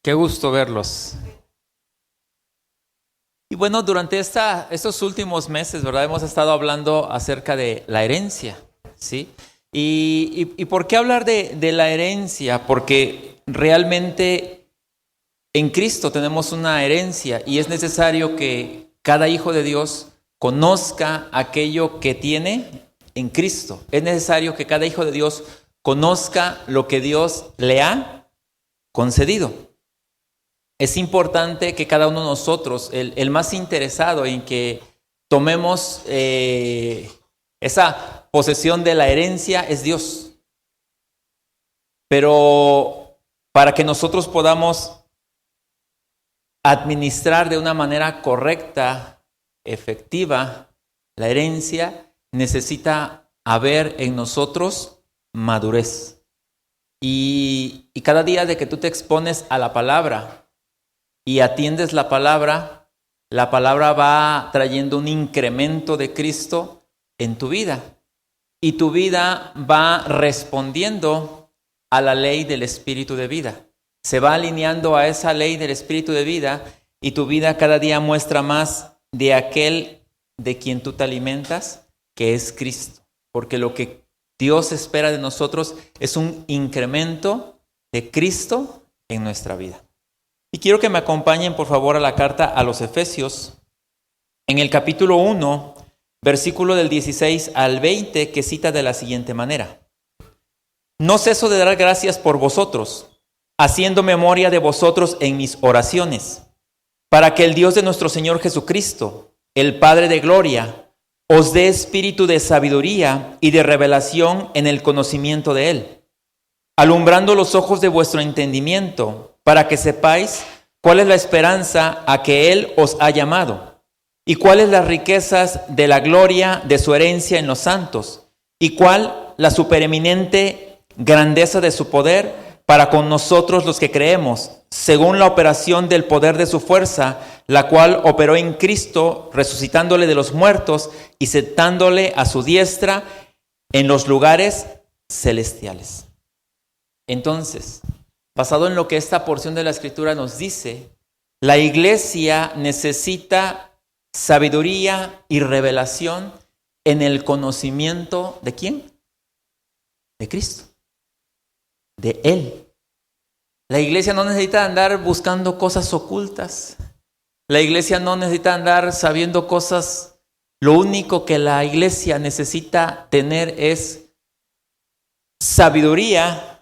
Qué gusto verlos. Y bueno, durante estos últimos meses, ¿verdad? Hemos estado hablando acerca de la herencia, ¿sí? ¿Y por qué hablar de la herencia? Porque realmente en Cristo tenemos una herencia y es necesario que cada hijo de Dios conozca aquello que tiene en Cristo. Es necesario que cada hijo de Dios conozca lo que Dios le ha concedido. Es importante que cada uno de nosotros, el más interesado en que tomemos esa posesión de la herencia es Dios. Pero para que nosotros podamos administrar de una manera correcta, efectiva, la herencia, necesita haber en nosotros madurez. Y cada día de que tú te expones a la palabra y atiendes la palabra va trayendo un incremento de Cristo en tu vida. Y tu vida va respondiendo a la ley del Espíritu de vida. Se va alineando a esa ley del Espíritu de vida y tu vida cada día muestra más de aquel de quien tú te alimentas, que es Cristo. Porque lo que Dios espera de nosotros es un incremento de Cristo en nuestra vida. Y quiero que me acompañen, por favor, a la carta a los Efesios, en el capítulo 1, versículo del 16 al 20, que cita de la siguiente manera. No ceso de dar gracias por vosotros, haciendo memoria de vosotros en mis oraciones, para que el Dios de nuestro Señor Jesucristo, el Padre de gloria, os dé espíritu de sabiduría y de revelación en el conocimiento de Él, alumbrando los ojos de vuestro entendimiento, para que sepáis cuál es la esperanza a que Él os ha llamado, y cuáles las riquezas de la gloria de su herencia en los santos, y cuál la supereminente grandeza de su poder para con nosotros los que creemos, según la operación del poder de su fuerza, la cual operó en Cristo, resucitándole de los muertos y sentándole a su diestra en los lugares celestiales. Entonces, basado en lo que esta porción de la Escritura nos dice, la iglesia necesita sabiduría y revelación en el conocimiento ¿de quién? De Cristo, de Él. La iglesia no necesita andar buscando cosas ocultas. La iglesia no necesita andar sabiendo cosas. Lo único que la iglesia necesita tener es sabiduría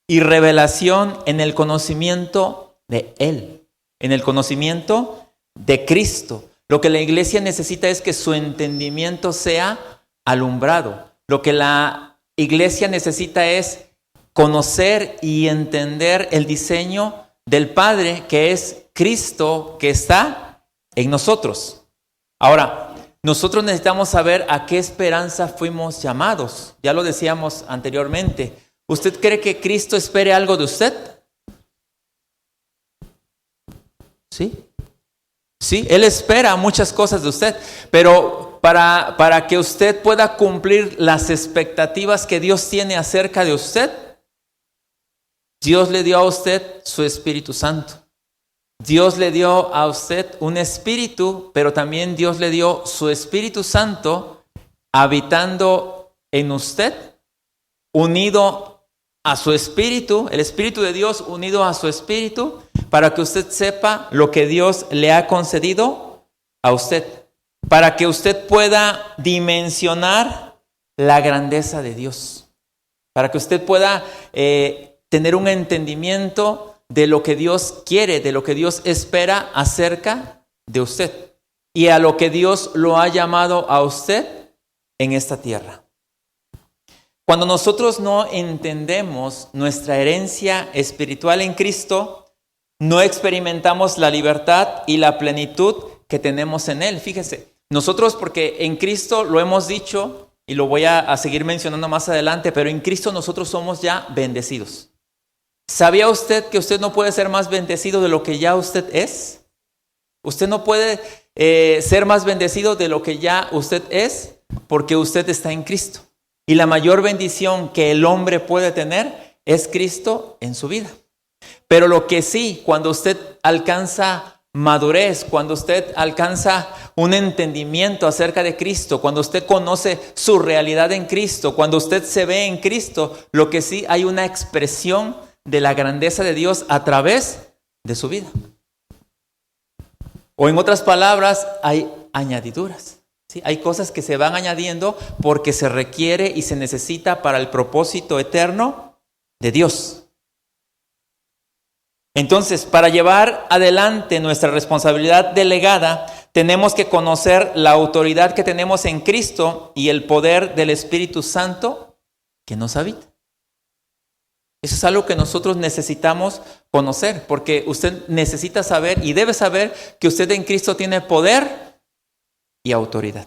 y revelación en el conocimiento de Él, en el conocimiento de Cristo. Lo que la iglesia necesita es que su entendimiento sea alumbrado. Lo que la iglesia necesita es conocer y entender el diseño del Padre, que es Cristo, que está en nosotros. Ahora, nosotros necesitamos saber a qué esperanza fuimos llamados. Ya lo decíamos anteriormente. ¿Usted cree que Cristo espere algo de usted? ¿Sí? Sí, Él espera muchas cosas de usted, pero para que usted pueda cumplir las expectativas que Dios tiene acerca de usted, Dios le dio a usted su Espíritu Santo. Dios le dio a usted un espíritu, pero también Dios le dio su Espíritu Santo habitando en usted, unido a su espíritu, el Espíritu de Dios unido a su espíritu, para que usted sepa lo que Dios le ha concedido a usted, para que usted pueda dimensionar la grandeza de Dios, para que usted pueda tener un entendimiento de lo que Dios quiere, de lo que Dios espera acerca de usted y a lo que Dios lo ha llamado a usted en esta tierra. Cuando nosotros no entendemos nuestra herencia espiritual en Cristo, no experimentamos la libertad y la plenitud que tenemos en Él. Fíjese, nosotros, porque en Cristo lo hemos dicho y lo voy a seguir mencionando más adelante, pero en Cristo nosotros somos ya bendecidos. ¿Sabía usted que usted no puede ser más bendecido de lo que ya usted es? Usted no puede ser más bendecido de lo que ya usted es, porque usted está en Cristo. Y la mayor bendición que el hombre puede tener es Cristo en su vida. Pero lo que sí, cuando usted alcanza madurez, cuando usted alcanza un entendimiento acerca de Cristo, cuando usted conoce su realidad en Cristo, cuando usted se ve en Cristo, lo que sí hay una expresión de la grandeza de Dios a través de su vida. O en otras palabras, hay añadiduras. ¿Sí? Hay cosas que se van añadiendo porque se requiere y se necesita para el propósito eterno de Dios. Entonces, para llevar adelante nuestra responsabilidad delegada, tenemos que conocer la autoridad que tenemos en Cristo y el poder del Espíritu Santo que nos habita. Eso es algo que nosotros necesitamos conocer, porque usted necesita saber y debe saber que usted en Cristo tiene poder y autoridad.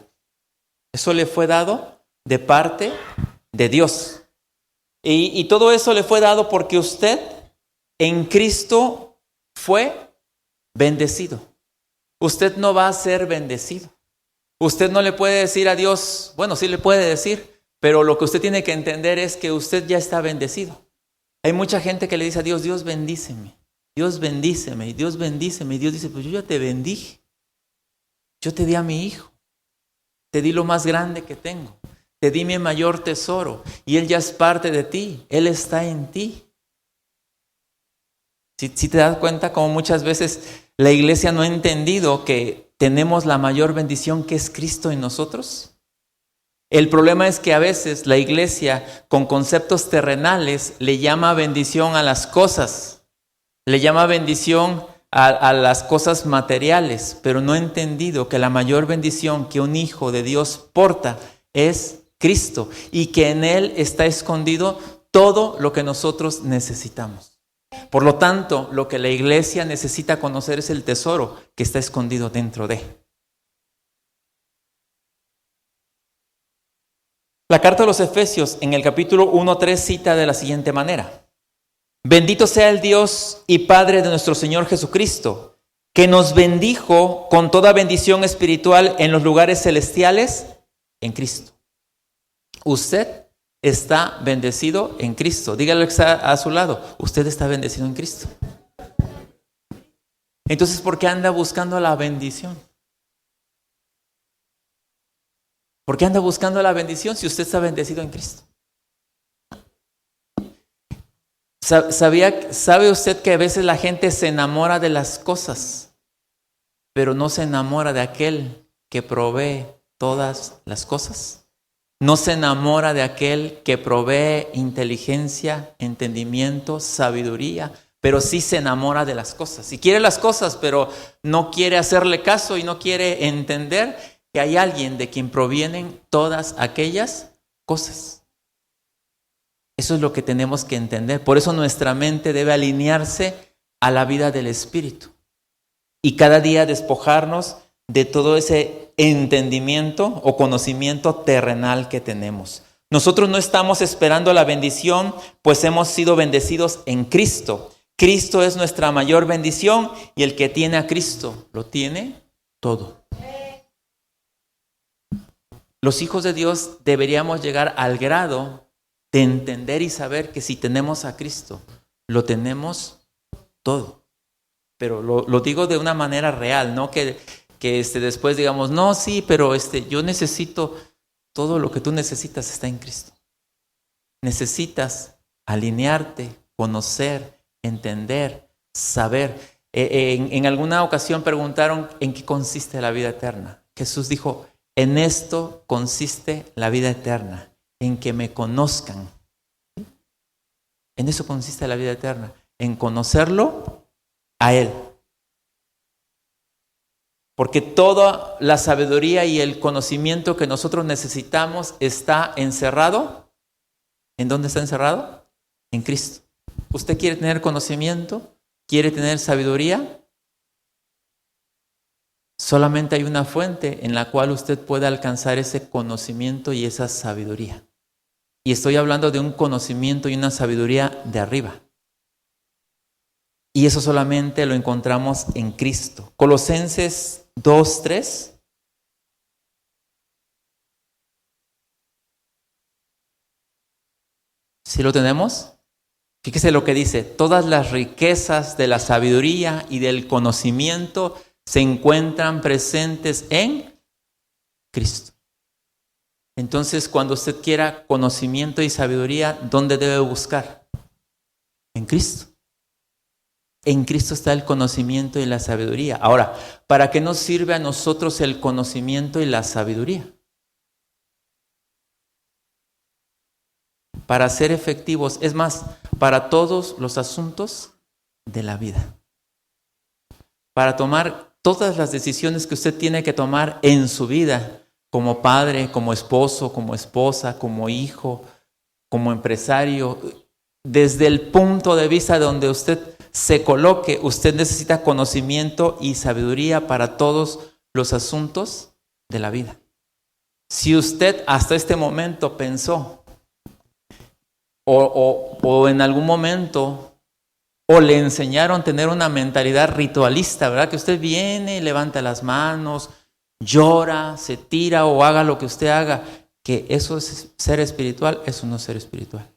Eso le fue dado de parte de Dios. Y todo eso le fue dado porque usted en Cristo fue bendecido. Usted no va a ser bendecido. Usted no le puede decir a Dios, bueno, sí le puede decir, pero lo que usted tiene que entender es que usted ya está bendecido. Hay mucha gente que le dice a Dios, Dios bendíceme, Dios bendíceme, Dios bendíceme. Y Dios dice, pues yo ya te bendije. Yo te di a mi hijo. Te di lo más grande que tengo. Te di mi mayor tesoro. Y Él ya es parte de ti. Él está en ti. Si te das cuenta como muchas veces la iglesia no ha entendido que tenemos la mayor bendición que es Cristo en nosotros. El problema es que a veces la iglesia con conceptos terrenales le llama bendición a las cosas, le llama bendición a las cosas materiales, pero no ha entendido que la mayor bendición que un hijo de Dios porta es Cristo y que en Él está escondido todo lo que nosotros necesitamos. Por lo tanto, lo que la iglesia necesita conocer es el tesoro que está escondido dentro de. La carta a los Efesios en el capítulo 1:3 cita de la siguiente manera: Bendito sea el Dios y Padre de nuestro Señor Jesucristo, que nos bendijo con toda bendición espiritual en los lugares celestiales en Cristo. Usted está bendecido en Cristo. Dígale que está a su lado, usted está bendecido en Cristo. Entonces, ¿por qué anda buscando la bendición? ¿Por qué anda buscando la bendición si usted está bendecido en Cristo? ¿Sabe usted que a veces la gente se enamora de las cosas, pero no se enamora de aquel que provee todas las cosas? No se enamora de aquel que provee inteligencia, entendimiento, sabiduría, pero sí se enamora de las cosas. Y quiere las cosas, pero no quiere hacerle caso y no quiere entender que hay alguien de quien provienen todas aquellas cosas. Eso es lo que tenemos que entender. Por eso nuestra mente debe alinearse a la vida del Espíritu. Y cada día despojarnos de todo ese entendimiento o conocimiento terrenal que tenemos. Nosotros no estamos esperando la bendición, pues hemos sido bendecidos en Cristo. Cristo es nuestra mayor bendición y el que tiene a Cristo lo tiene todo. Los hijos de Dios deberíamos llegar al grado de entender y saber que si tenemos a Cristo, lo tenemos todo. Pero lo digo de una manera real, no que después digamos, no, sí, pero yo necesito, todo lo que tú necesitas está en Cristo. Necesitas alinearte, conocer, entender, saber. En alguna ocasión preguntaron en qué consiste la vida eterna. Jesús dijo, en esto consiste la vida eterna, en que me conozcan. En eso consiste la vida eterna, en conocerlo a Él. Porque toda la sabiduría y el conocimiento que nosotros necesitamos está encerrado. ¿En dónde está encerrado? En Cristo. ¿Usted quiere tener conocimiento? ¿Quiere tener sabiduría? Solamente hay una fuente en la cual usted puede alcanzar ese conocimiento y esa sabiduría. Y estoy hablando de un conocimiento y una sabiduría de arriba. Y eso solamente lo encontramos en Cristo. Colosenses 2:3. ¿Sí lo tenemos? Fíjese lo que dice: todas las riquezas de la sabiduría y del conocimiento se encuentran presentes en Cristo. Entonces, cuando usted quiera conocimiento y sabiduría, ¿dónde debe buscar? En Cristo. En Cristo está el conocimiento y la sabiduría. Ahora, ¿para qué nos sirve a nosotros el conocimiento y la sabiduría? Para ser efectivos, es más, para todos los asuntos de la vida. Para tomar todas las decisiones que usted tiene que tomar en su vida, como padre, como esposo, como esposa, como hijo, como empresario. Desde el punto de vista donde usted se coloque, usted necesita conocimiento y sabiduría para todos los asuntos de la vida. Si usted hasta este momento pensó, o en algún momento, o le enseñaron a tener una mentalidad ritualista, ¿verdad? Que usted viene, levanta las manos, llora, se tira o haga lo que usted haga, que eso es ser espiritual. Eso no es ser espiritual.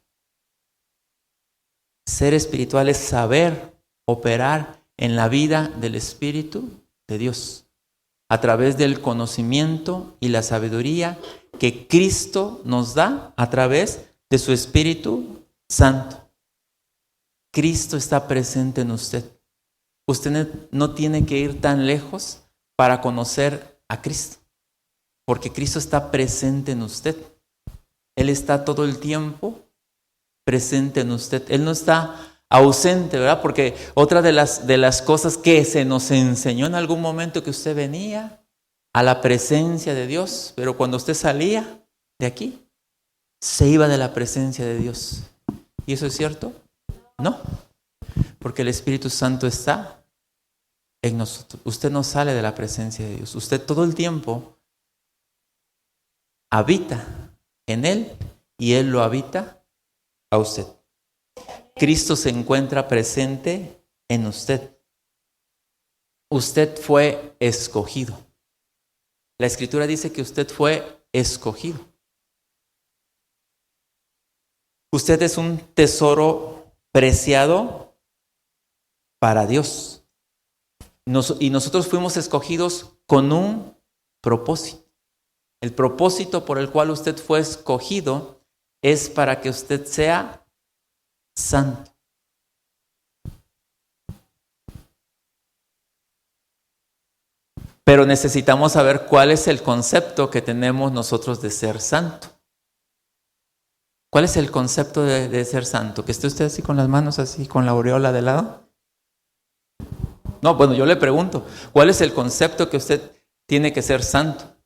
Ser espiritual es saber operar en la vida del Espíritu de Dios a través del conocimiento y la sabiduría que Cristo nos da a través de su Espíritu Santo. Cristo está presente en usted. Usted no tiene que ir tan lejos para conocer a Cristo, porque Cristo está presente en usted. Él está todo el tiempo presente en usted. Él no está ausente, ¿verdad? Porque otra de las cosas que se nos enseñó en algún momento, que usted venía a la presencia de Dios, pero cuando usted salía de aquí, se iba de la presencia de Dios. ¿Y eso es cierto? No, porque el Espíritu Santo está en nosotros. Usted no sale de la presencia de Dios. Usted todo el tiempo habita en Él y Él lo habita a usted. Cristo se encuentra presente en usted. Usted fue escogido. La Escritura dice que usted fue escogido. Usted es un tesoro preciado para Dios. Y nosotros fuimos escogidos con un propósito. El propósito por el cual usted fue escogido es para que usted sea santo. Pero necesitamos saber cuál es el concepto que tenemos nosotros de ser santo. ¿Cuál es el concepto de ser santo? ¿Que esté usted así con las manos así, con la aureola de lado? No, bueno, yo le pregunto, ¿cuál es el concepto que usted tiene que ser santo?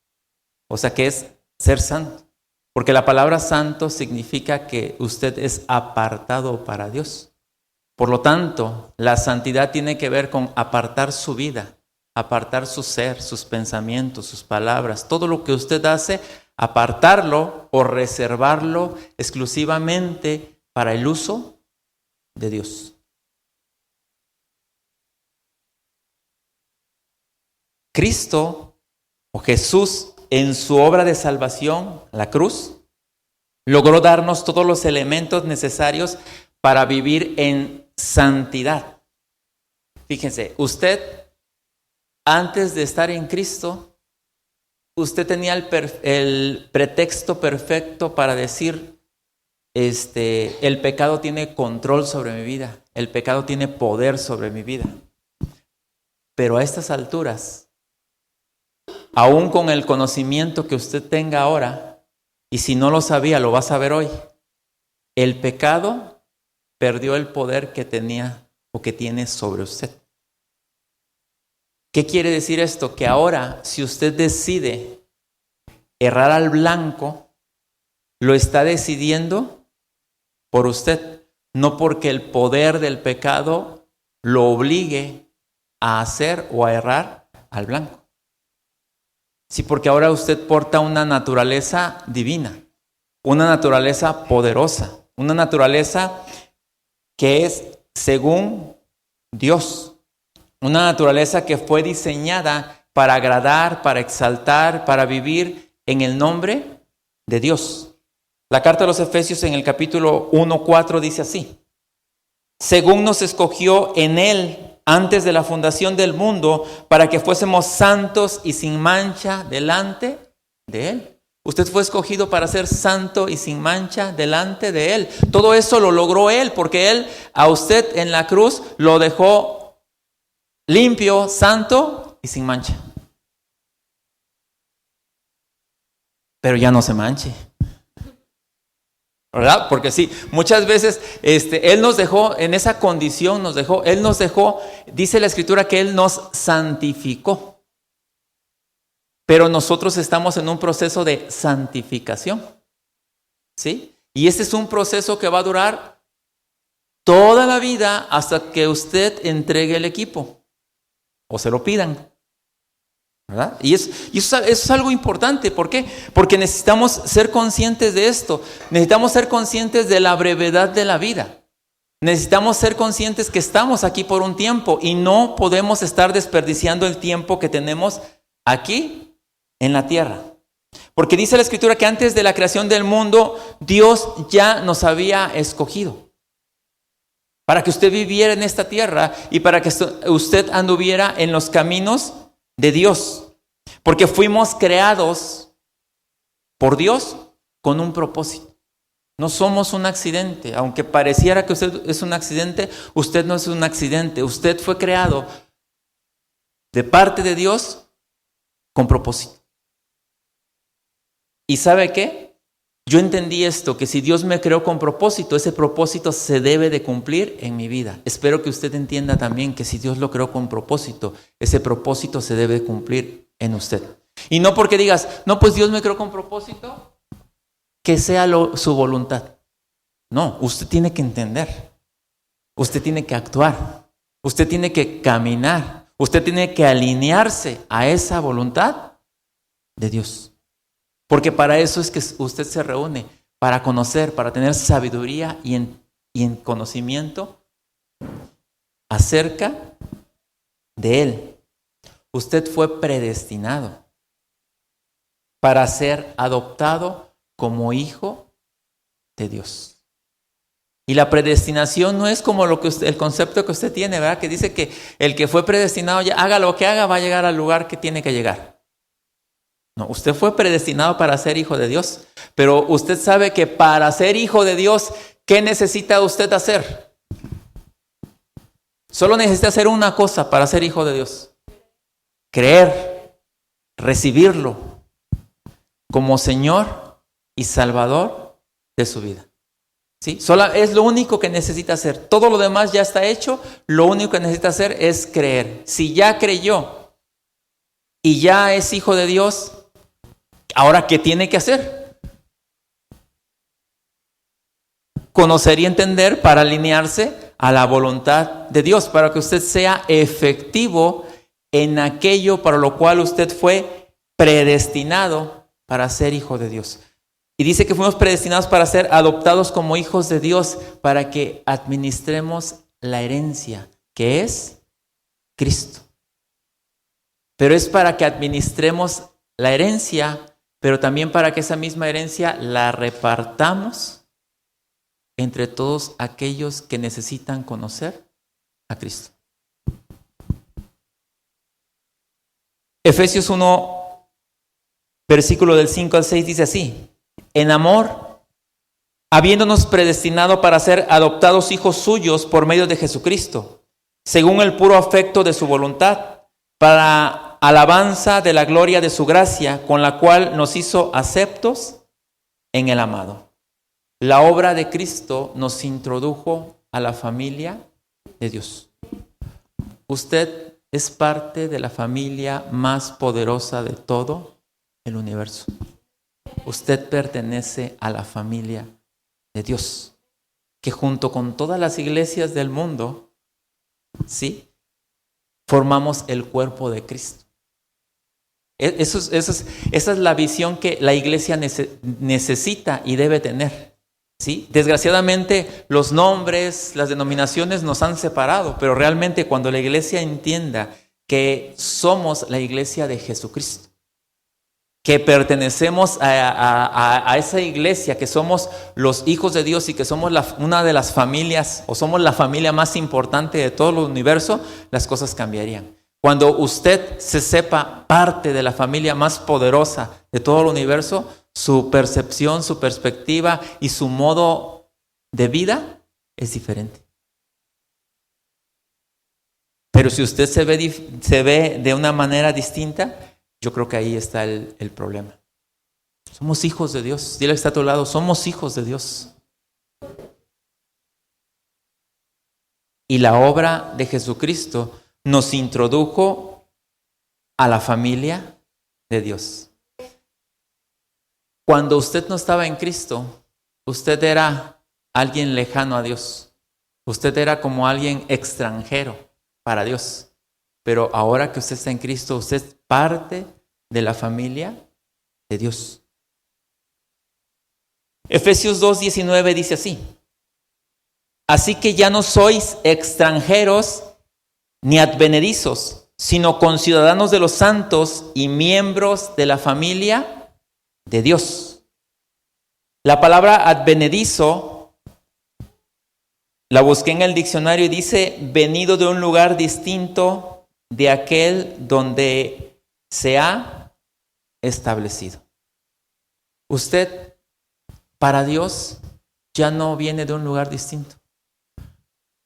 O sea, ¿qué es ser santo? Porque la palabra santo significa que usted es apartado para Dios. Por lo tanto, la santidad tiene que ver con apartar su vida, apartar su ser, sus pensamientos, sus palabras, todo lo que usted hace, apartarlo o reservarlo exclusivamente para el uso de Dios. Cristo o Jesús, en su obra de salvación, la cruz, logró darnos todos los elementos necesarios para vivir en santidad. Fíjense, usted, antes de estar en Cristo, usted tenía el pretexto perfecto para decir, el pecado tiene control sobre mi vida, el pecado tiene poder sobre mi vida. Pero a estas alturas, aún con el conocimiento que usted tenga ahora, y si no lo sabía, lo va a saber hoy, el pecado perdió el poder que tenía o que tiene sobre usted. ¿Qué quiere decir esto? Que ahora, si usted decide errar al blanco, lo está decidiendo por usted, no porque el poder del pecado lo obligue a hacer o a errar al blanco. Sí, porque ahora usted porta una naturaleza divina, una naturaleza poderosa, una naturaleza que es según Dios, una naturaleza que fue diseñada para agradar, para exaltar, para vivir en el nombre de Dios. La carta a los Efesios en el capítulo 1:4 dice así: según nos escogió en Él antes de la fundación del mundo, para que fuésemos santos y sin mancha delante de Él. Usted fue escogido para ser santo y sin mancha delante de Él. Todo eso lo logró Él, porque Él a usted en la cruz lo dejó limpio, santo y sin mancha. Pero ya no se manche, ¿verdad? Porque sí, muchas veces Él nos dejó en esa condición, Él nos dejó, dice la Escritura que Él nos santificó. Pero nosotros estamos en un proceso de santificación, ¿sí? Y este es un proceso que va a durar toda la vida hasta que usted entregue el equipo o se lo pidan, ¿verdad? Y eso es algo importante. ¿Por qué? Porque necesitamos ser conscientes de esto. Necesitamos ser conscientes de la brevedad de la vida. Necesitamos ser conscientes que estamos aquí por un tiempo y no podemos estar desperdiciando el tiempo que tenemos aquí en la tierra. Porque dice la Escritura que antes de la creación del mundo, Dios ya nos había escogido para que usted viviera en esta tierra y para que usted anduviera en los caminos de Dios. Porque fuimos creados por Dios con un propósito. No somos un accidente. Aunque pareciera que usted es un accidente, usted no es un accidente. Usted fue creado de parte de Dios con propósito. ¿Y sabe qué? Yo entendí esto, que si Dios me creó con propósito, ese propósito se debe de cumplir en mi vida. Espero que usted entienda también que si Dios lo creó con propósito, ese propósito se debe de cumplir en usted. Y no porque digas, no, pues Dios me creó con propósito, que sea su voluntad. No, usted tiene que entender, usted tiene que actuar, usted tiene que caminar, usted tiene que alinearse a esa voluntad de Dios. Porque para eso es que usted se reúne, para conocer, para tener sabiduría y en conocimiento acerca de Él. Usted fue predestinado para ser adoptado como hijo de Dios. Y la predestinación no es como el concepto que usted tiene, ¿verdad? Que dice que el que fue predestinado, ya haga lo que haga, va a llegar al lugar que tiene que llegar. No, usted fue predestinado para ser hijo de Dios, pero usted sabe que para ser hijo de Dios, ¿qué necesita usted hacer? Solo necesita hacer una cosa para ser hijo de Dios: creer, recibirlo como Señor y Salvador de su vida. ¿Sí? Es lo único que necesita hacer. Todo lo demás ya está hecho, lo único que necesita hacer es creer. Si ya creyó y ya es hijo de Dios, ahora, ¿qué tiene que hacer? Conocer y entender para alinearse a la voluntad de Dios, para que usted sea efectivo en aquello para lo cual usted fue predestinado para ser hijo de Dios. Y dice que fuimos predestinados para ser adoptados como hijos de Dios, para que administremos la herencia, que es Cristo. Pero es para que administremos la herencia, pero también para que esa misma herencia la repartamos entre todos aquellos que necesitan conocer a Cristo. Efesios 1, versículo del 5 al 6 dice así: en amor, habiéndonos predestinado para ser adoptados hijos suyos por medio de Jesucristo, según el puro afecto de su voluntad, para alabanza de la gloria de su gracia, con la cual nos hizo aceptos en el amado. La obra de Cristo nos introdujo a la familia de Dios. Usted es parte de la familia más poderosa de todo el universo. Usted pertenece a la familia de Dios, que junto con todas las iglesias del mundo, ¿sí?, formamos el cuerpo de Cristo. Esa es la visión que la iglesia necesita y debe tener, ¿sí? Desgraciadamente los nombres, las denominaciones nos han separado, pero realmente cuando la iglesia entienda que somos la iglesia de Jesucristo, que pertenecemos a esa iglesia, que somos los hijos de Dios y que somos una de las familias, o somos la familia más importante de todo el universo, las cosas cambiarían. Cuando usted se sepa parte de la familia más poderosa de todo el universo, su percepción, su perspectiva y su modo de vida es diferente. Pero si usted se ve de una manera distinta, yo creo que ahí está el problema. Somos hijos de Dios. Dile que está a tu lado, somos hijos de Dios. Y la obra de Jesucristo nos introdujo a la familia de Dios. Cuando usted no estaba en Cristo, usted era alguien lejano a Dios. Usted era como alguien extranjero para Dios. Pero ahora que usted está en Cristo, usted es parte de la familia de Dios. Efesios 2:19 dice así: así que ya no sois extranjeros ni advenedizos, sino conciudadanos de los santos y miembros de la familia de Dios. La palabra advenedizo la busqué en el diccionario y dice: venido de un lugar distinto de aquel donde se ha establecido. Usted, para Dios, ya no viene de un lugar distinto.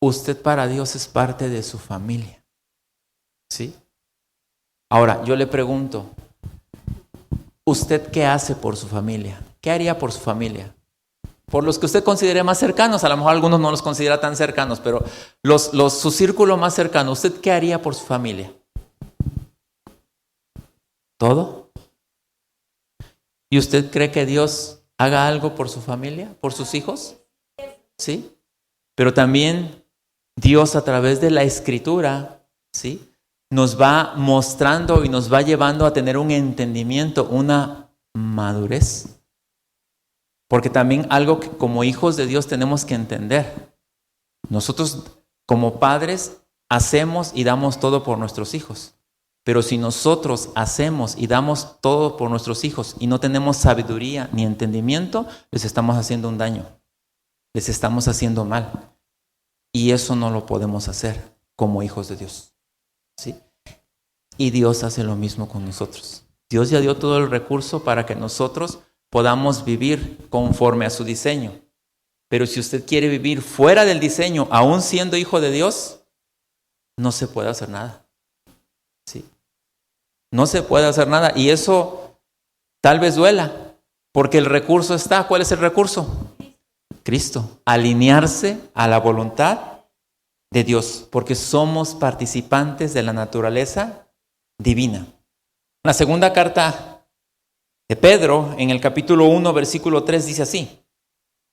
Usted para Dios es parte de su familia. ¿Sí? Ahora, yo le pregunto, ¿usted qué hace por su familia? ¿Qué haría por su familia? Por los que usted considere más cercanos, a lo mejor algunos no los considera tan cercanos, pero su círculo más cercano, ¿usted qué haría por su familia? ¿Todo? ¿Y usted cree que Dios haga algo por su familia, por sus hijos? ¿Sí? Pero también Dios, a través de la Escritura, ¿sí?, nos va mostrando y nos va llevando a tener un entendimiento, una madurez. Porque también algo que como hijos de Dios tenemos que entender. Nosotros como padres hacemos y damos todo por nuestros hijos. Pero si nosotros hacemos y damos todo por nuestros hijos y no tenemos sabiduría ni entendimiento, les estamos haciendo un daño. Les estamos haciendo mal. Y eso no lo podemos hacer como hijos de Dios. ¿Sí? Y Dios hace lo mismo con nosotros. Dios ya dio todo el recurso para que nosotros podamos vivir conforme a su diseño. Pero si usted quiere vivir fuera del diseño, aún siendo hijo de Dios, no se puede hacer nada. ¿Sí? No se puede hacer nada. Y eso tal vez duela, porque el recurso está. ¿Cuál es el recurso? Cristo. Alinearse a la voluntad de Dios, porque somos participantes de la naturaleza divina. La segunda carta de Pedro, en el capítulo 1, versículo 3, dice así: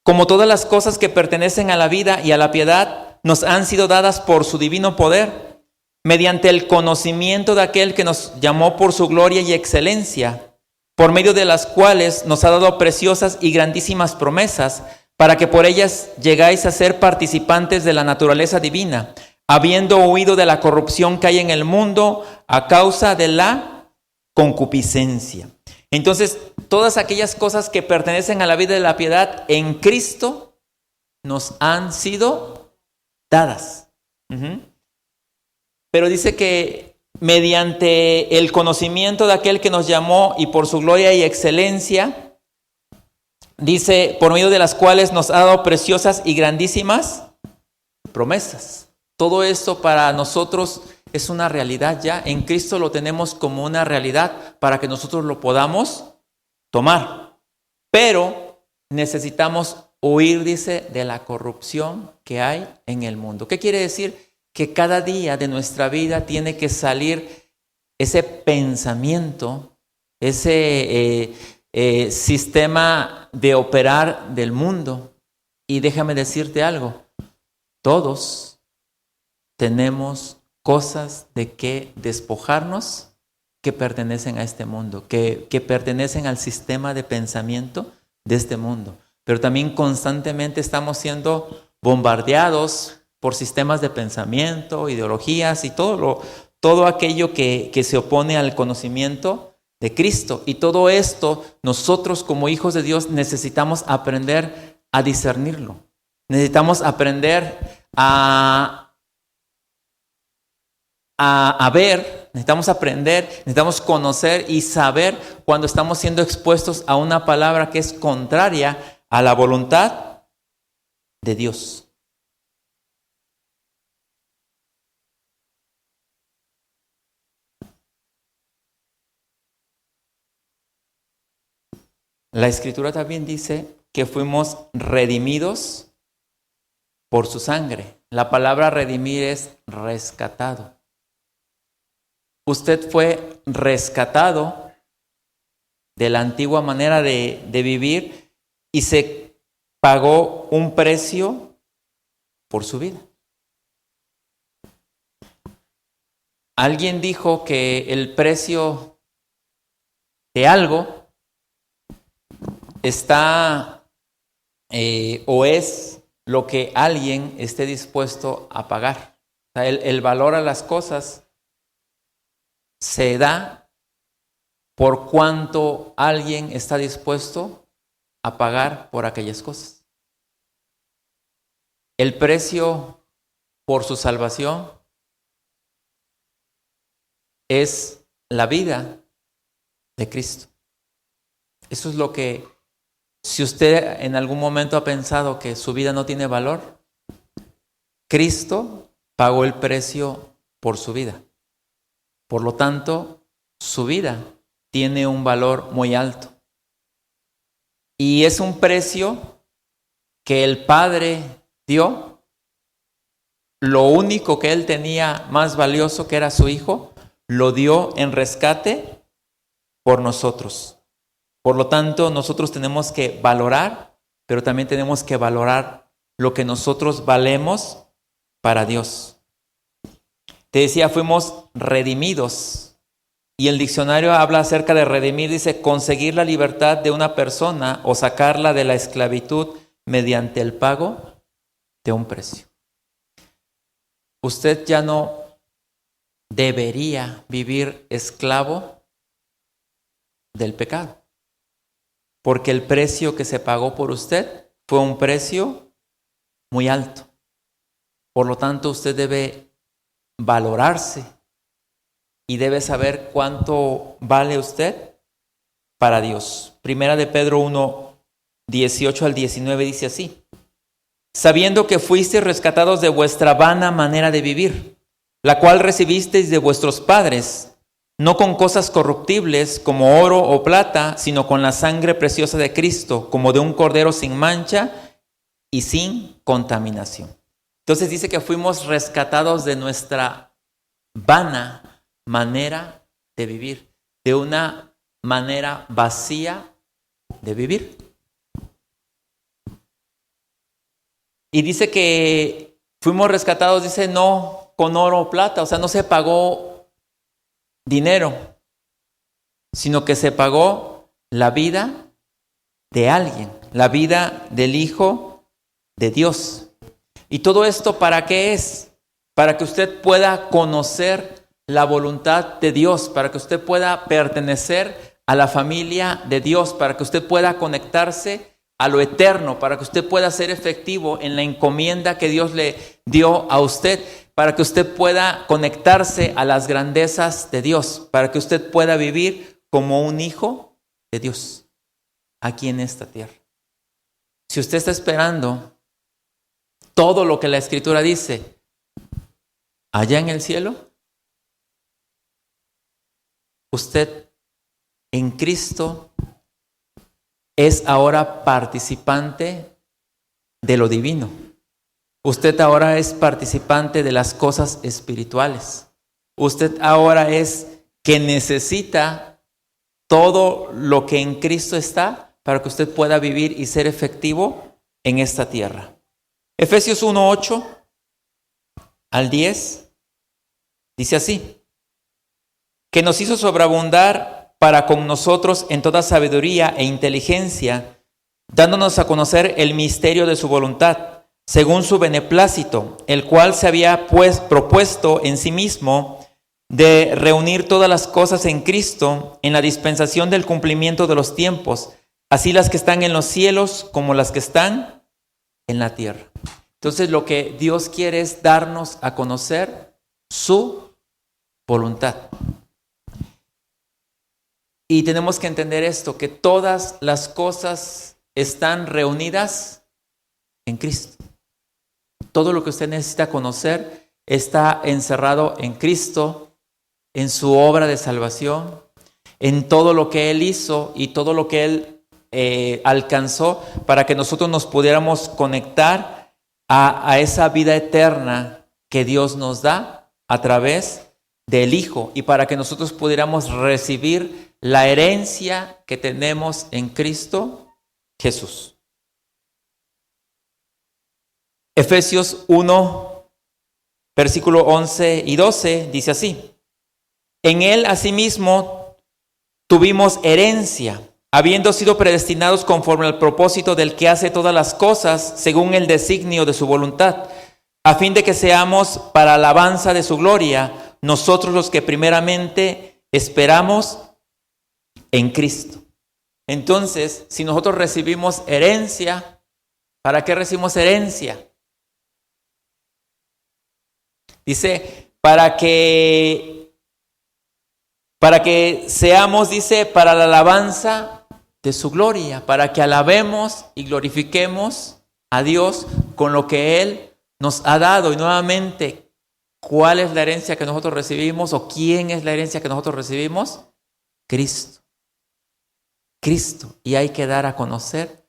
como todas las cosas que pertenecen a la vida y a la piedad nos han sido dadas por su divino poder, mediante el conocimiento de aquel que nos llamó por su gloria y excelencia, por medio de las cuales nos ha dado preciosas y grandísimas promesas, para que por ellas llegáis a ser participantes de la naturaleza divina, habiendo huido de la corrupción que hay en el mundo a causa de la concupiscencia. Entonces, todas aquellas cosas que pertenecen a la vida de la piedad en Cristo nos han sido dadas. Pero dice que mediante el conocimiento de aquel que nos llamó y por su gloria y excelencia, dice, por medio de las cuales nos ha dado preciosas y grandísimas promesas. Todo esto para nosotros es una realidad ya. En Cristo lo tenemos como una realidad para que nosotros lo podamos tomar. Pero necesitamos huir, dice, de la corrupción que hay en el mundo. ¿Qué quiere decir? Que cada día de nuestra vida tiene que salir ese pensamiento, ese sistema de operar del mundo. Y déjame decirte algo, todos tenemos cosas de que despojarnos que pertenecen a este mundo, que pertenecen al sistema de pensamiento de este mundo. Pero también constantemente estamos siendo bombardeados por sistemas de pensamiento, ideologías y todo aquello que se opone al conocimiento de Cristo. Y todo esto, nosotros como hijos de Dios necesitamos aprender a discernirlo. Necesitamos aprender a ver, necesitamos aprender, necesitamos conocer y saber cuando estamos siendo expuestos a una palabra que es contraria a la voluntad de Dios. La Escritura también dice que fuimos redimidos por su sangre. La palabra redimir es rescatado. Usted fue rescatado de la antigua manera de vivir y se pagó un precio por su vida. Alguien dijo que el precio de algo está o es lo que alguien esté dispuesto a pagar. O sea, el valor a las cosas se da por cuánto alguien está dispuesto a pagar por aquellas cosas. El precio por su salvación es la vida de Cristo. Eso es lo que, si usted en algún momento ha pensado que su vida no tiene valor, Cristo pagó el precio por su vida. Por lo tanto, su vida tiene un valor muy alto. Y es un precio que el Padre dio. Lo único que Él tenía más valioso, que era su Hijo, lo dio en rescate por nosotros. Por lo tanto, nosotros tenemos que valorar, pero también tenemos que valorar lo que nosotros valemos para Dios. Te decía, fuimos redimidos. Y el diccionario habla acerca de redimir, dice, conseguir la libertad de una persona o sacarla de la esclavitud mediante el pago de un precio. Usted ya no debería vivir esclavo del pecado, porque el precio que se pagó por usted fue un precio muy alto. Por lo tanto, usted debe valorarse y debe saber cuánto vale usted para Dios. Primera de Pedro 1, 18 al 19 dice así: sabiendo que fuisteis rescatados de vuestra vana manera de vivir, la cual recibisteis de vuestros padres, no con cosas corruptibles como oro o plata, sino con la sangre preciosa de Cristo, como de un cordero sin mancha y sin contaminación. Entonces dice que fuimos rescatados de nuestra vana manera de vivir, de una manera vacía de vivir. Y dice que fuimos rescatados, dice, no con oro o plata, o sea, no se pagó dinero, sino que se pagó la vida de alguien, la vida del Hijo de Dios. ¿Y todo esto para qué es? Para que usted pueda conocer la voluntad de Dios, para que usted pueda pertenecer a la familia de Dios, para que usted pueda conectarse a lo eterno, para que usted pueda ser efectivo en la encomienda que Dios le dio a usted, para que usted pueda conectarse a las grandezas de Dios, para que usted pueda vivir como un hijo de Dios aquí en esta tierra. Si usted está esperando todo lo que la Escritura dice allá en el cielo, usted en Cristo es ahora participante de lo divino. Usted ahora es participante de las cosas espirituales. Usted ahora es que necesita todo lo que en Cristo está para que usted pueda vivir y ser efectivo en esta tierra. Efesios 1, 8 al 10 dice así: que nos hizo sobreabundar para con nosotros en toda sabiduría e inteligencia, dándonos a conocer el misterio de su voluntad, según su beneplácito, el cual se había propuesto en sí mismo de reunir todas las cosas en Cristo en la dispensación del cumplimiento de los tiempos, así las que están en los cielos como las que están en la tierra. Entonces lo que Dios quiere es darnos a conocer su voluntad. Y tenemos que entender esto, que todas las cosas están reunidas en Cristo. Todo lo que usted necesita conocer está encerrado en Cristo, en su obra de salvación, en todo lo que Él hizo y todo lo que Él alcanzó para que nosotros nos pudiéramos conectar a esa vida eterna que Dios nos da a través del Hijo y para que nosotros pudiéramos recibir la herencia que tenemos en Cristo Jesús. Efesios 1, versículo 11 y 12 dice así: en Él asimismo tuvimos herencia, habiendo sido predestinados conforme al propósito del que hace todas las cosas según el designio de su voluntad, a fin de que seamos para alabanza de su gloria, nosotros los que primeramente esperamos en Cristo. Entonces, si nosotros recibimos herencia, ¿para qué recibimos herencia? Dice, para que seamos, dice, para la alabanza de su gloria, para que alabemos y glorifiquemos a Dios con lo que Él nos ha dado. Y nuevamente, ¿cuál es la herencia que nosotros recibimos? ¿O quién es la herencia que nosotros recibimos? Cristo. Cristo. Y hay que dar a conocer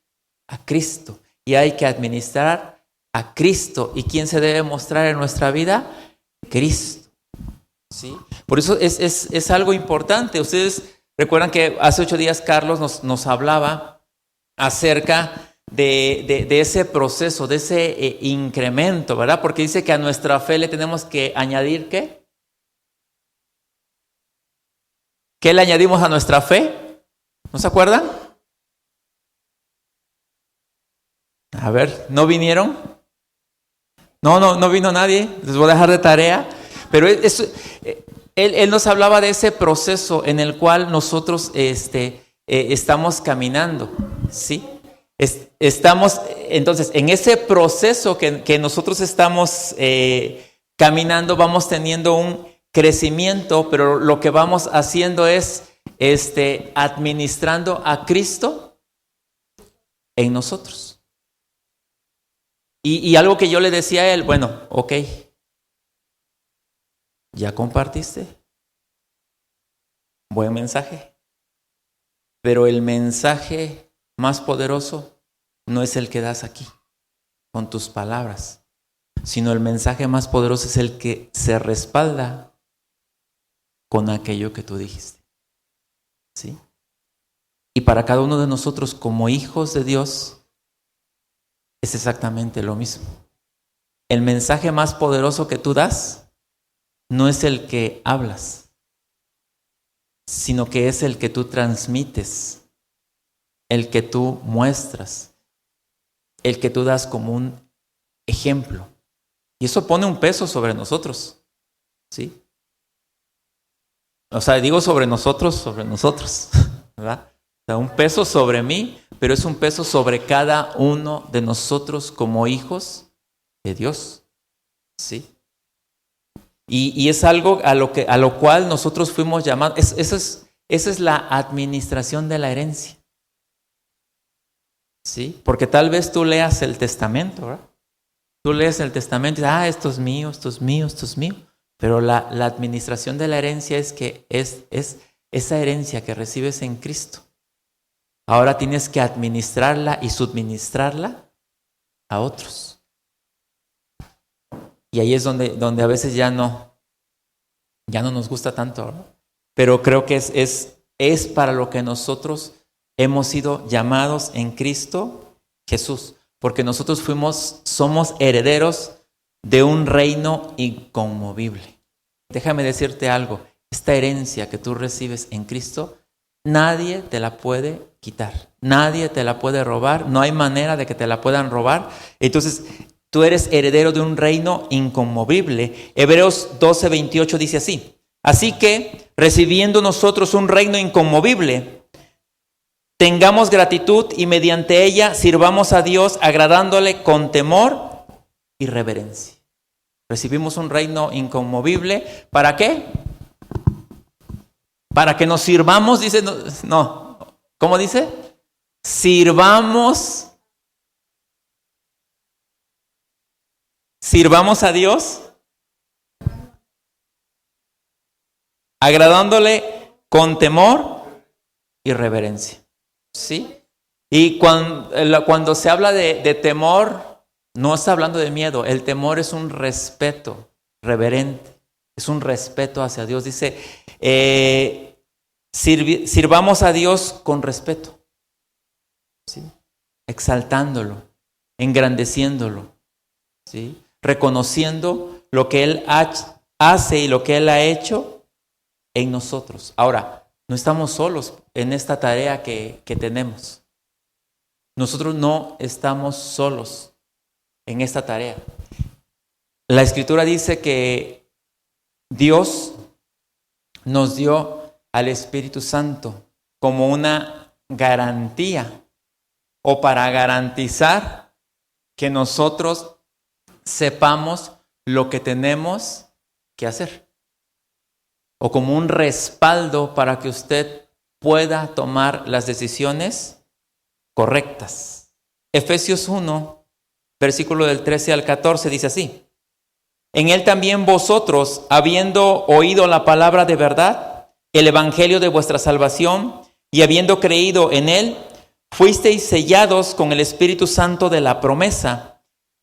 a Cristo. Y hay que administrar a Cristo. ¿Y quién se debe mostrar en nuestra vida? Cristo. ¿Sí? Por eso es algo importante. Ustedes recuerdan que hace 8 días Carlos nos hablaba acerca de ese proceso, de ese incremento, ¿verdad? Porque dice que a nuestra fe le tenemos que añadir ¿qué? ¿Qué le añadimos a nuestra fe? ¿No se acuerdan? A ver, ¿no vinieron? No vino nadie. Les voy a dejar de tarea. Pero él nos hablaba de ese proceso en el cual nosotros estamos caminando, ¿sí? Estamos, entonces, en ese proceso que nosotros estamos caminando, vamos teniendo un crecimiento, pero lo que vamos haciendo es administrando a Cristo en nosotros. Y algo que yo le decía a él, bueno, ok, ¿ya compartiste? Buen mensaje. Pero el mensaje más poderoso no es el que das aquí, con tus palabras, sino el mensaje más poderoso es el que se respalda con aquello que tú dijiste. ¿Sí? Y para cada uno de nosotros como hijos de Dios es exactamente lo mismo. El mensaje más poderoso que tú das no es el que hablas, sino que es el que tú transmites, el que tú muestras, el que tú das como un ejemplo. Y eso pone un peso sobre nosotros, ¿sí? O sea, digo sobre nosotros, ¿verdad? O sea, un peso sobre mí, pero es un peso sobre cada uno de nosotros como hijos de Dios, ¿sí? Y es algo a lo cual nosotros fuimos llamados. Esa es la administración de la herencia, ¿sí? Porque tal vez tú leas el testamento, ¿verdad? Tú lees el testamento y dices, esto es mío, esto es mío, esto es mío. Pero la administración de la herencia es que es esa herencia que recibes en Cristo. Ahora tienes que administrarla y suministrarla a otros. Y ahí es donde a veces ya no nos gusta tanto, ¿no? Pero creo que es para lo que nosotros hemos sido llamados en Cristo Jesús. Porque nosotros somos herederos de un reino inconmovible. Déjame decirte algo. Esta herencia que tú recibes en Cristo, nadie te la puede quitar. Nadie te la puede robar. No hay manera de que te la puedan robar. Entonces, tú eres heredero de un reino inconmovible. Hebreos 12:28 dice así: Así que, recibiendo nosotros un reino inconmovible, tengamos gratitud y mediante ella sirvamos a Dios agradándole con temor y reverencia. Recibimos un reino inconmovible. ¿Para qué? Para que nos sirvamos, dice, no, ¿cómo dice? Sirvamos a Dios agradándole con temor y reverencia. ¿Sí? Y cuando se habla de temor, no está hablando de miedo. El temor es un respeto reverente, es un respeto hacia Dios. Dice, sirvamos a Dios con respeto, ¿sí? Exaltándolo, engrandeciéndolo, ¿sí? Reconociendo lo que Él hace y lo que Él ha hecho en nosotros. Ahora, no estamos solos en esta tarea que tenemos. Nosotros no estamos solos en esta tarea. La Escritura dice que Dios nos dio al Espíritu Santo como una garantía o para garantizar que nosotros sepamos lo que tenemos que hacer, o como un respaldo para que usted pueda tomar las decisiones correctas. Efesios 1, versículo del 13 al 14 dice así: en él también vosotros, habiendo oído la palabra de verdad, el evangelio de vuestra salvación, y habiendo creído en él, fuisteis sellados con el Espíritu Santo de la promesa,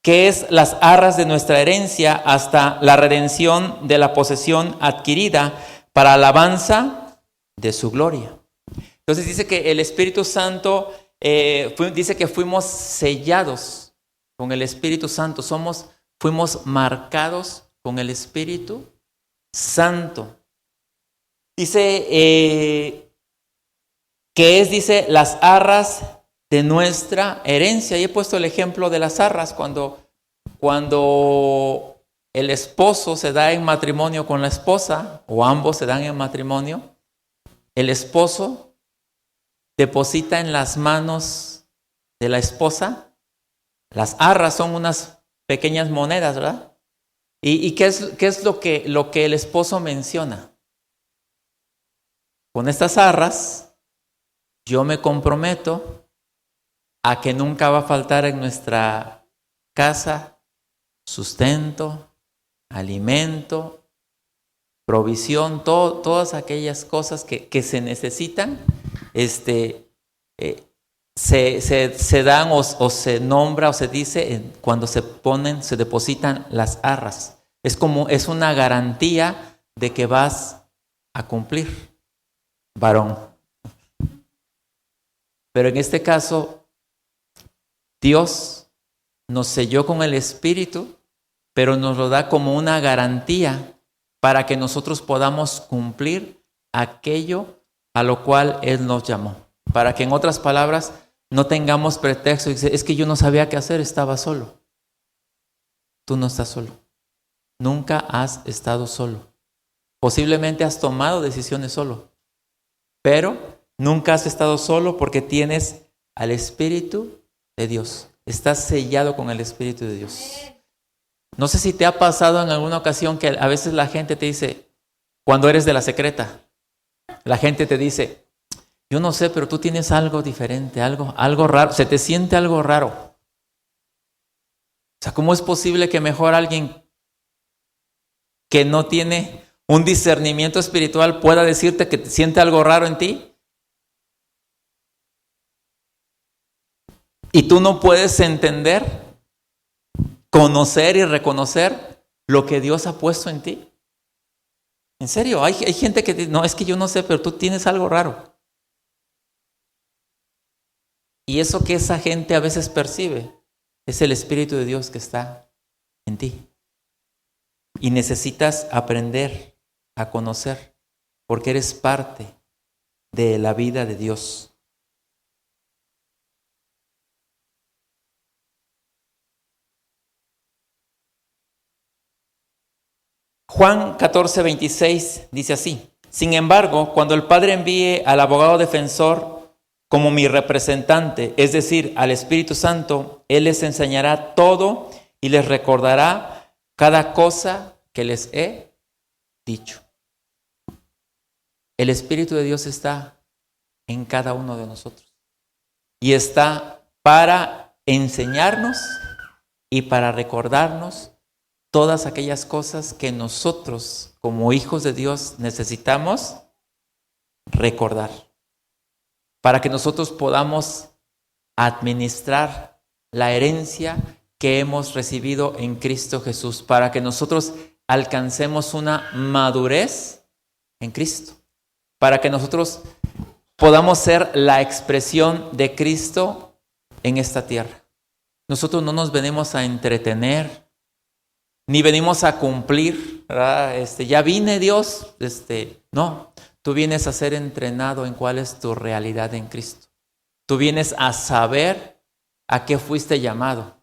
que es las arras de nuestra herencia hasta la redención de la posesión adquirida para alabanza de su gloria. Entonces dice que el Espíritu Santo, dice que fuimos sellados con el Espíritu Santo, fuimos marcados con el Espíritu Santo. Dice dice, las arras de nuestra herencia. Y he puesto el ejemplo de las arras cuando el esposo se da en matrimonio con la esposa, o ambos se dan en matrimonio, el esposo deposita en las manos de la esposa. Las arras son unas pequeñas monedas, ¿verdad? ¿Y qué es lo que el esposo menciona? Con estas arras, yo me comprometo a que nunca va a faltar en nuestra casa sustento, alimento, provisión, todas aquellas cosas que se necesitan, se dan o se nombra o se dice cuando se depositan las arras. Es una garantía de que vas a cumplir, varón. Pero en este caso, Dios nos selló con el Espíritu, pero nos lo da como una garantía para que nosotros podamos cumplir aquello a lo cual Él nos llamó. Para que, en otras palabras, no tengamos pretexto y dice, es que yo no sabía qué hacer, estaba solo. Tú no estás solo. Nunca has estado solo. Posiblemente has tomado decisiones solo, pero nunca has estado solo porque tienes al Espíritu de Dios. Estás sellado con el Espíritu de Dios. No sé si te ha pasado en alguna ocasión que a veces la gente te dice, cuando eres de la secreta, la gente te dice, yo no sé, pero tú tienes algo diferente, algo raro, se te siente algo raro. O sea, ¿cómo es posible que mejor alguien que no tiene un discernimiento espiritual pueda decirte que te siente algo raro en ti? Y tú no puedes entender, conocer y reconocer lo que Dios ha puesto en ti. En serio, hay gente que dice, no, es que yo no sé, pero tú tienes algo raro. Y eso que esa gente a veces percibe es el Espíritu de Dios que está en ti. Y necesitas aprender a conocer, porque eres parte de la vida de Dios. Juan 14:26 dice así: sin embargo, cuando el Padre envíe al abogado defensor como mi representante, es decir, al Espíritu Santo, Él les enseñará todo y les recordará cada cosa que les he dicho. El Espíritu de Dios está en cada uno de nosotros y está para enseñarnos y para recordarnos todas aquellas cosas que nosotros como hijos de Dios necesitamos recordar, para que nosotros podamos administrar la herencia que hemos recibido en Cristo Jesús, para que nosotros alcancemos una madurez en Cristo, para que nosotros podamos ser la expresión de Cristo en esta tierra. Nosotros no nos venimos a entretener, ni venimos a cumplir, ¿verdad? Ya vine, Dios. No, tú vienes a ser entrenado en cuál es tu realidad en Cristo. Tú vienes a saber a qué fuiste llamado.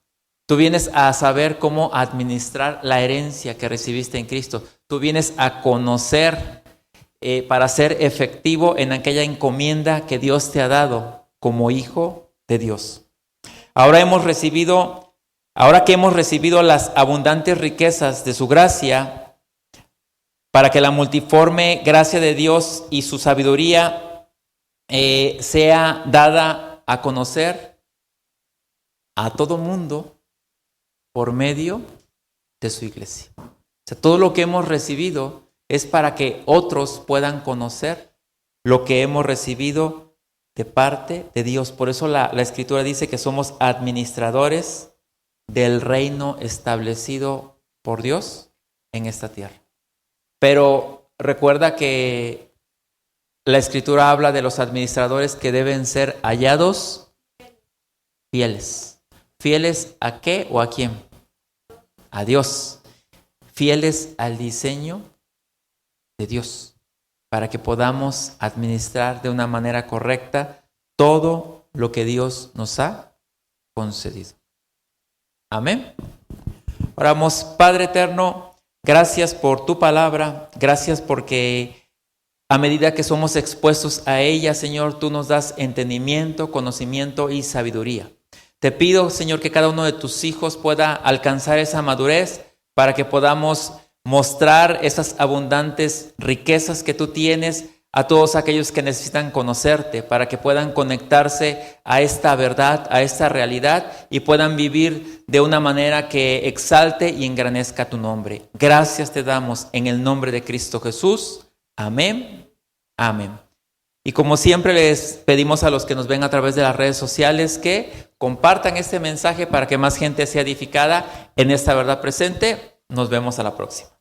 Tú vienes a saber cómo administrar la herencia que recibiste en Cristo. Tú vienes a conocer para ser efectivo en aquella encomienda que Dios te ha dado como hijo de Dios. Ahora que hemos recibido las abundantes riquezas de su gracia, para que la multiforme gracia de Dios y su sabiduría sea dada a conocer a todo mundo por medio de su iglesia. O sea, todo lo que hemos recibido es para que otros puedan conocer lo que hemos recibido de parte de Dios. Por eso la Escritura dice que somos administradores del reino establecido por Dios en esta tierra. Pero recuerda que la Escritura habla de los administradores que deben ser hallados fieles. ¿Fieles a qué o a quién? A Dios. Fieles al diseño de Dios, para que podamos administrar de una manera correcta todo lo que Dios nos ha concedido. Amén. Oramos. Padre eterno, gracias por tu palabra, gracias porque a medida que somos expuestos a ella, Señor, tú nos das entendimiento, conocimiento y sabiduría. Te pido, Señor, que cada uno de tus hijos pueda alcanzar esa madurez para que podamos mostrar esas abundantes riquezas que tú tienes a todos aquellos que necesitan conocerte, para que puedan conectarse a esta verdad, a esta realidad y puedan vivir de una manera que exalte y engrandezca tu nombre. Gracias te damos en el nombre de Cristo Jesús. Amén. Amén. Y como siempre les pedimos a los que nos ven a través de las redes sociales que compartan este mensaje para que más gente sea edificada en esta verdad presente. Nos vemos a la próxima.